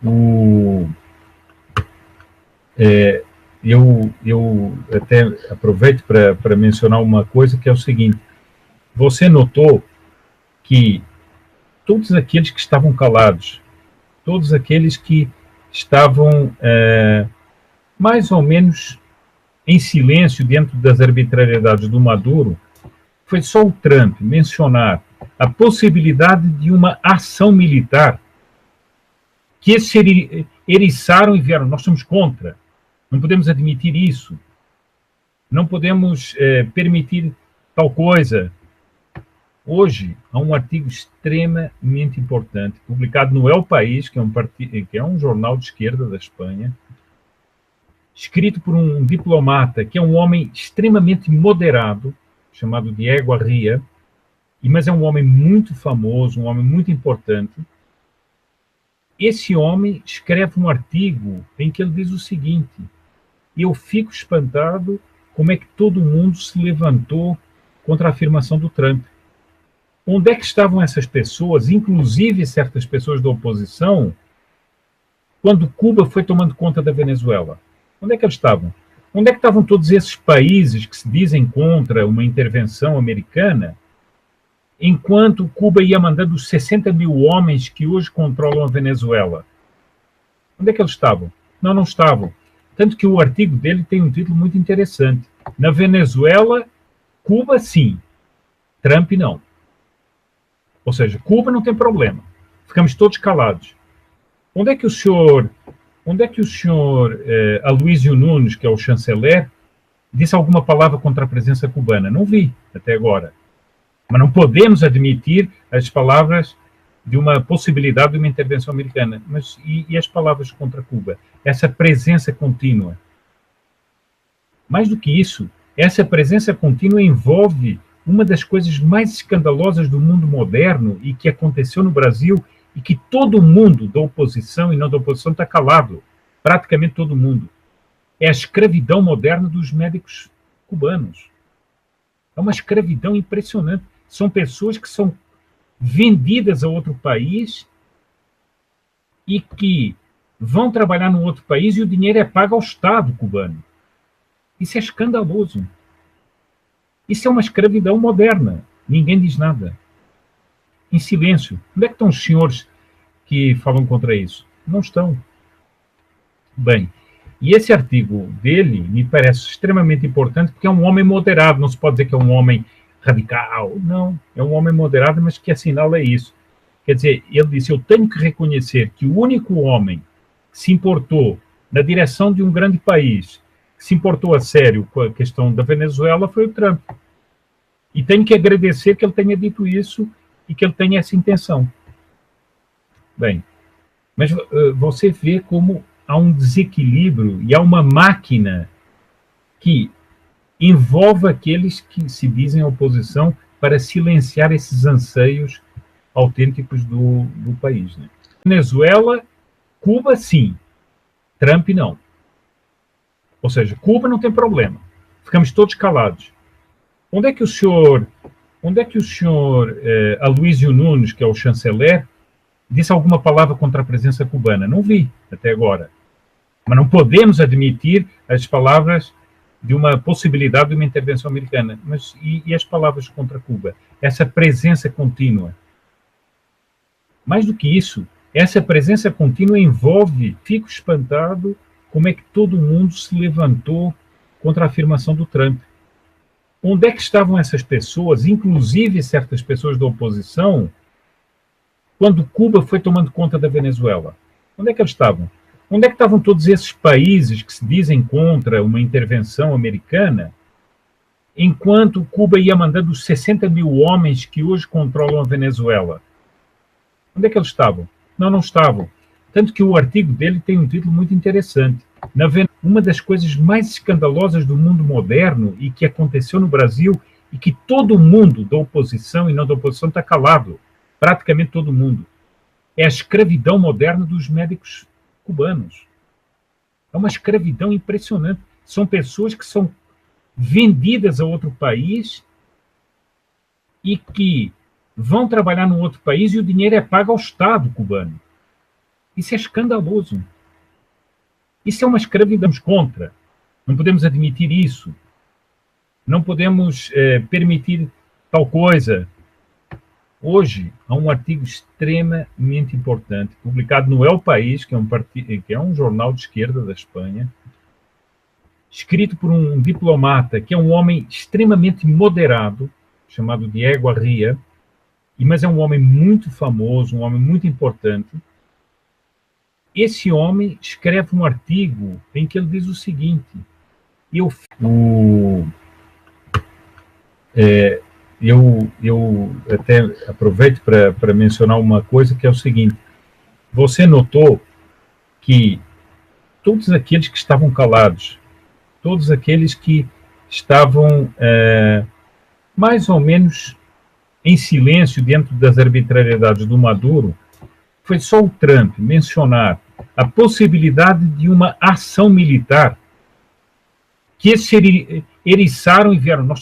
O, eu até aproveito para mencionar uma coisa, que é o seguinte: você notou que todos aqueles que estavam calados, todos aqueles que estavam mais ou menos em silêncio diante das arbitrariedades do Maduro, foi só o Trump mencionar a possibilidade de uma ação militar que eles se eriçaram e vieram: nós somos contra, não podemos admitir isso, não podemos permitir tal coisa. Hoje, há um artigo extremamente importante, publicado no El País, que é um jornal de esquerda da Espanha, escrito por um diplomata, que é um homem extremamente moderado, chamado Diego Arria, mas é um homem muito famoso, um homem muito importante. Esse homem escreve um artigo em que ele diz o seguinte: eu fico espantado como é que todo mundo se levantou contra a afirmação do Trump. Onde é que estavam essas pessoas, inclusive certas pessoas da oposição, quando Cuba foi tomando conta da Venezuela? Onde é que eles estavam? Onde é que estavam todos esses países que se dizem contra uma intervenção americana, enquanto Cuba ia mandando os 60 mil homens que hoje controlam a Venezuela? Onde é que eles estavam? Não estavam. Tanto que o artigo dele tem um título muito interessante: na Venezuela, Cuba sim, Trump não. Ou seja, Cuba não tem problema, ficamos todos calados. Onde é que o senhor Aloysio Nunes, que é o chanceler, disse alguma palavra contra a presença cubana? Não vi até agora. Mas não podemos admitir as palavras de uma possibilidade de uma intervenção americana. Mas e as palavras contra Cuba? Essa presença contínua. Mais do que isso, essa presença contínua envolve uma das coisas mais escandalosas do mundo moderno e que aconteceu no Brasil, e que todo mundo da oposição e não da oposição está calado, praticamente todo mundo. É a escravidão moderna dos médicos cubanos. É uma escravidão impressionante. São pessoas que são vendidas a outro país e que vão trabalhar num outro país e o dinheiro é pago ao Estado cubano. Isso é escandaloso. Isso é uma escravidão moderna. Ninguém diz nada. Em silêncio. Onde é que estão os senhores que falam contra isso? Não estão. Bem, e esse artigo dele me parece extremamente importante, porque é um homem moderado. Não se pode dizer que é um homem radical. Não, é um homem moderado, mas que assinala isso. Quer dizer, ele disse: eu tenho que reconhecer que o único homem que se importou na direção de um grande país, que se importou a sério com a questão da Venezuela, foi o Trump. E tenho que agradecer que ele tenha dito isso e que ele tenha essa intenção. Bem, mas você vê como há um desequilíbrio e há uma máquina que envolve aqueles que se dizem oposição para silenciar esses anseios autênticos do país. Né? Venezuela, Cuba sim, Trump não. Ou seja, Cuba não tem problema, ficamos todos calados. Onde é que o senhor Aloysio Nunes, que é o chanceler, disse alguma palavra contra a presença cubana? Não vi até agora. Mas não podemos admitir as palavras de uma possibilidade de uma intervenção americana. Mas e as palavras contra Cuba? Essa presença contínua. Mais do que isso, essa presença contínua envolve, fico espantado como é que todo mundo se levantou contra a afirmação do Trump. Onde é que estavam essas pessoas, inclusive certas pessoas da oposição, quando Cuba foi tomando conta da Venezuela? Onde é que eles estavam? Onde é que estavam todos esses países que se dizem contra uma intervenção americana, enquanto Cuba ia mandando os 60 mil homens que hoje controlam a Venezuela? Onde é que eles estavam? Não estavam. Tanto que o artigo dele tem um título muito interessante: uma das coisas mais escandalosas do mundo moderno e que aconteceu no Brasil, e que todo mundo da oposição e não da oposição está calado, praticamente todo mundo, é a escravidão moderna dos médicos cubanos. É uma escravidão impressionante. São pessoas que são vendidas a outro país e que vão trabalhar num outro país e o dinheiro é pago ao Estado cubano. Isso é escandaloso. Isso é uma escravidão contra. Não podemos admitir isso. Não podemos permitir tal coisa. Hoje, há um artigo extremamente importante, publicado no El País, que é um jornal de esquerda da Espanha, escrito por um diplomata, que é um homem extremamente moderado, chamado Diego Arria, mas é um homem muito famoso, um homem muito importante. Esse homem escreve um artigo em que ele diz o seguinte: eu até aproveito para mencionar uma coisa, que é o seguinte: você notou que todos aqueles que estavam calados, todos aqueles que estavam mais ou menos em silêncio dentro das arbitrariedades do Maduro, foi só o Trump mencionar a possibilidade de uma ação militar que eles eriçaram e vieram. Nós